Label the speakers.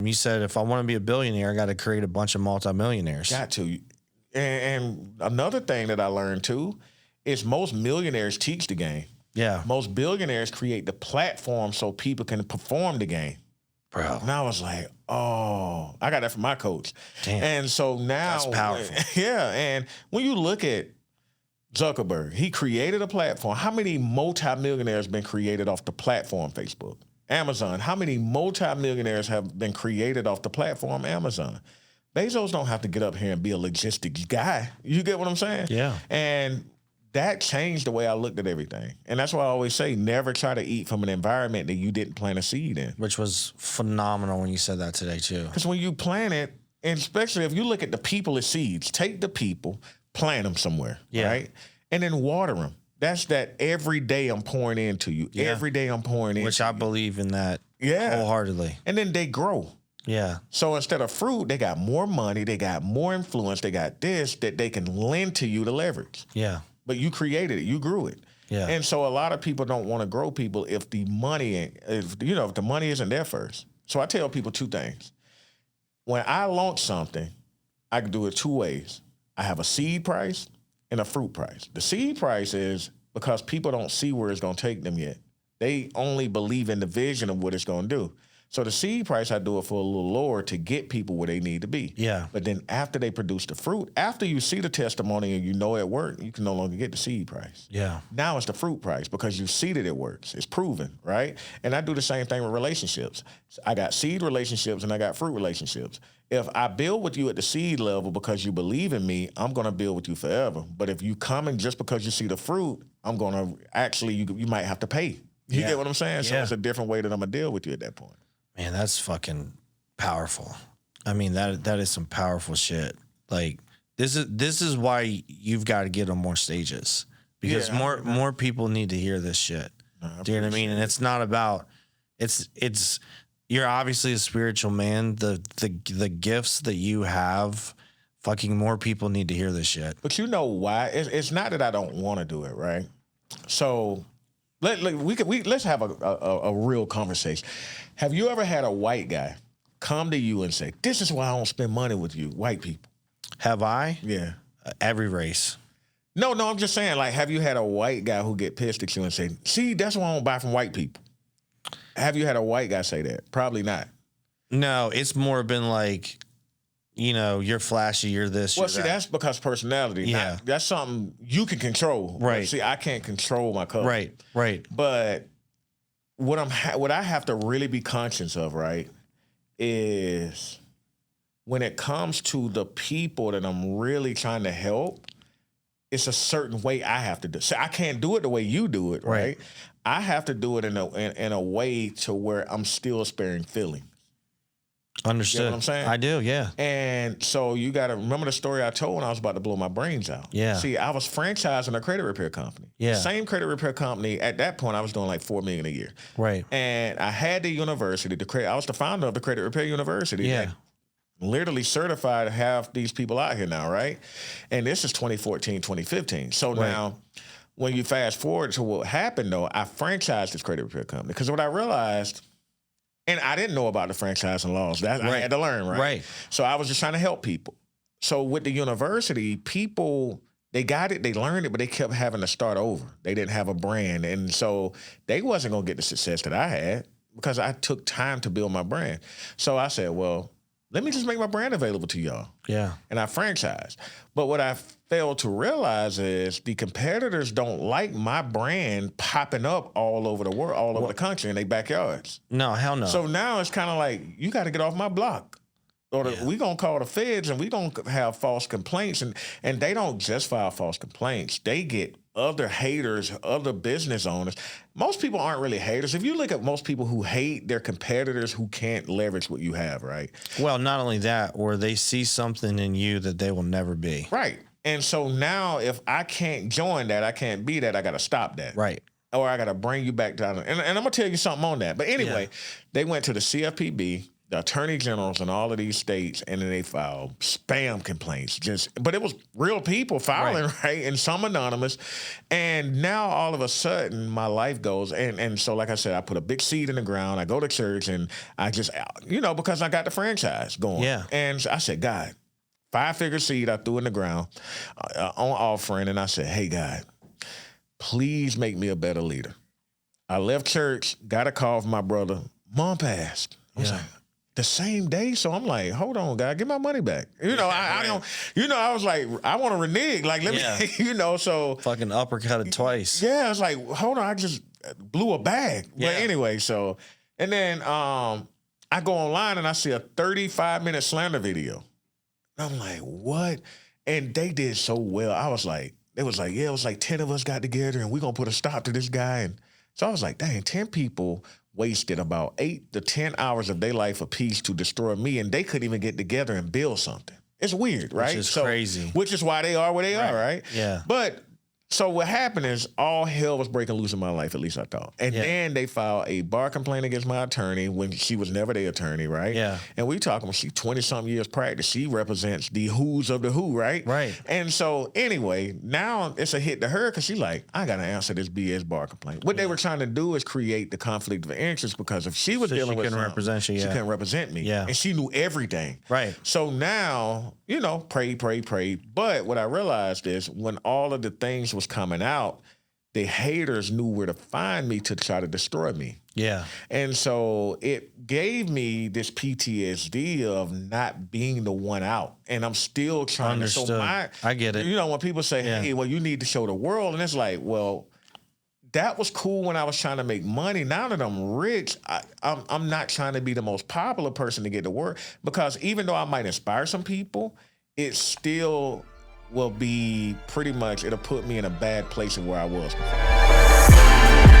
Speaker 1: You said if I want to be a billionaire, I got to create a bunch of multimillionaires.
Speaker 2: Got to. And another thing that I learned too is most millionaires teach the game.
Speaker 1: Yeah.
Speaker 2: Most billionaires create the platform so people can perform the game.
Speaker 1: Bro.
Speaker 2: And I was like, oh, I got that from my coach.
Speaker 1: Damn.
Speaker 2: And so now,
Speaker 1: That's powerful.
Speaker 2: Yeah. And when you look at Zuckerberg, he created a platform. How many multimillionaires been created off the platform Facebook? Amazon, how many multimillionaires have been created off the platform Amazon? Bezos don't have to get up here and be a logistics guy. You get what I'm saying?
Speaker 1: Yeah.
Speaker 2: And that changed the way I looked at everything. And that's why I always say, never try to eat from an environment that you didn't plant a seed in.
Speaker 1: Which was phenomenal when you said that today too.
Speaker 2: Because when you plant it, and especially if you look at the people as seeds, take the people, plant them somewhere, right? And then water them. That's that every day I'm pouring into you. Yeah. Every day I'm pouring into you.
Speaker 1: Which I believe in that wholeheartedly.
Speaker 2: And then they grow.
Speaker 1: Yeah.
Speaker 2: So instead of fruit, they got more money, they got more influence, they got this that they can lend to you to leverage.
Speaker 1: Yeah.
Speaker 2: But you created it, you grew it.
Speaker 1: Yeah.
Speaker 2: And so a lot of people don't want to grow people if the money, if the money isn't there first. So I tell people two things. When I launch something, I can do it two ways. I have a seed price and a fruit price. The seed price is because people don't see where it's going to take them yet. They only believe in the vision of what it's going to do. So the seed price, I do it for a little lower to get people where they need to be.
Speaker 1: Yeah.
Speaker 2: But then after they produce the fruit, after you see the testimony and you know it worked, you can no longer get the seed price.
Speaker 1: Yeah.
Speaker 2: Now it's the fruit price because you see that it works. It's proven, right? And I do the same thing with relationships. I got seed relationships and I got fruit relationships. If I build with you at the seed level because you believe in me, I'm going to build with you forever. But if you come in just because you see the fruit, I'm going to actually, you might have to pay. You get what I'm saying? So it's a different way that I'm going to deal with you at that point.
Speaker 1: Man, that's fucking powerful. I mean, that is some powerful shit. Like this is why you've got to get on more stages because more people need to hear this shit. Do you know what I mean? And it's not about it's you're obviously a spiritual man. The gifts that you have, fucking more people need to hear this shit.
Speaker 2: But you know why? It's not that I don't want to do it, right? So let's have a real conversation. Have you ever had a white guy come to you and say, "This is why I don't spend money with you, white people"?
Speaker 1: Have I?
Speaker 2: Yeah.
Speaker 1: Every race.
Speaker 2: No, I'm just saying, like, have you had a white guy who get pissed at you and say, "See, that's why I don't buy from white people"? Have you had a white guy say that? Probably not.
Speaker 1: No, it's more been like, you're flashy, you're this,
Speaker 2: well,
Speaker 1: you're
Speaker 2: see,
Speaker 1: that.
Speaker 2: that's because personality.
Speaker 1: Yeah.
Speaker 2: That's something you can control.
Speaker 1: Right.
Speaker 2: See, I can't control my color.
Speaker 1: Right.
Speaker 2: But what I have to really be conscious of, right, is when it comes to the people that I'm really trying to help, it's a certain way I have to do. So I can't do it the way you do it, right? I have to do it in a way to where I'm still sparing feelings.
Speaker 1: Understood.
Speaker 2: You know what I'm saying?
Speaker 1: I do, yeah.
Speaker 2: And so you got to remember the story I told when I was about to blow my brains out.
Speaker 1: Yeah.
Speaker 2: See, I was franchising a credit repair company.
Speaker 1: Yeah.
Speaker 2: The same credit repair company, at that point, I was doing like $4 million a year.
Speaker 1: Right.
Speaker 2: And I had the university, I was the founder of the Credit Repair University.
Speaker 1: Yeah.
Speaker 2: That literally certified half these people out here now, right? And this is 2014, 2015. So now, when you fast forward to what happened, though, I franchised this credit repair company. Because what I realized, and I didn't know about the franchising laws. I had to learn, right? So I was just trying to help people. So with the university, people, they got it, they learned it, but they kept having to start over. They didn't have a brand. And so they wasn't going to get the success that I had because I took time to build my brand. So I said, well, let me just make my brand available to y'all.
Speaker 1: Yeah.
Speaker 2: And I franchised. But what I failed to realize is the competitors don't like my brand popping up all over the world, all over the country in their backyards.
Speaker 1: No, hell no.
Speaker 2: So now it's kind of like, you got to get off my block. Or we going to call the feds and we don't have false complaints. And they don't just file false complaints. They get other haters, other business owners. Most people aren't really haters. If you look at most people who hate their competitors who can't leverage what you have, right?
Speaker 1: Well, not only that, or they see something in you that they will never be.
Speaker 2: Right. And so now if I can't join that, I can't be that, I got to stop that.
Speaker 1: Right.
Speaker 2: Or I got to bring you back down. And I'm going to tell you something on that. But anyway, they went to the CFPB. the attorney generals in all of these states, and then they filed spam complaints. But it was real people filing, right? And some anonymous. And now all of a sudden, my life goes, and so like I said, I put a big seed in the ground. I go to church, and I just, because I got the franchise going.
Speaker 1: Yeah.
Speaker 2: And I said, God, 5-figure seed I threw in the ground on offering, and I said, hey, God, please make me a better leader. I left church, got a call from my brother. Mom passed. I was like, the same day. So I'm like, hold on, God, get my money back. I don't, I was like, I want to renege. Like, let me, so.
Speaker 1: Fucking uppercut it twice.
Speaker 2: Yeah, I was like, hold on, I just blew a bag. Yeah. But anyway, so, and then I go online and I see a 35-minute slander video. I'm like, what? And they did so well. I was like, it was like 10 of us got together and we're going to put a stop to this guy. And so I was like, dang, 10 people wasted about 8 to 10 hours of their life apiece to destroy me, and they couldn't even get together and build something. It's weird, right?
Speaker 1: Which is crazy.
Speaker 2: Which is why they are where they are, right?
Speaker 1: Yeah.
Speaker 2: But so what happened is all hell was breaking loose in my life, at least I thought. And then they filed a bar complaint against my attorney when she was never their attorney, right?
Speaker 1: Yeah.
Speaker 2: And we talking when she 20-something years practice. She represents the who's of the who, right?
Speaker 1: Right.
Speaker 2: And so anyway, now it's a hit to her because she's like, I got to answer this BS bar complaint. What they were trying to do is create the conflict of interest because if she was dealing with
Speaker 1: couldn't represent you,
Speaker 2: she couldn't represent me.
Speaker 1: Yeah.
Speaker 2: And she knew everything.
Speaker 1: Right.
Speaker 2: So now, pray. But what I realized is when all of the things was coming out, the haters knew where to find me to try to destroy me.
Speaker 1: Yeah.
Speaker 2: And so it gave me this PTSD of not being the one out. And I'm still trying
Speaker 1: Understood.
Speaker 2: to.
Speaker 1: I get it.
Speaker 2: When people say, hey, well, you need to show the world. And it's like, well, that was cool when I was trying to make money. Now that I'm rich, I'm not trying to be the most popular person to get the word. Because even though I might inspire some people, it still will be pretty much, it'll put me in a bad place of where I was before.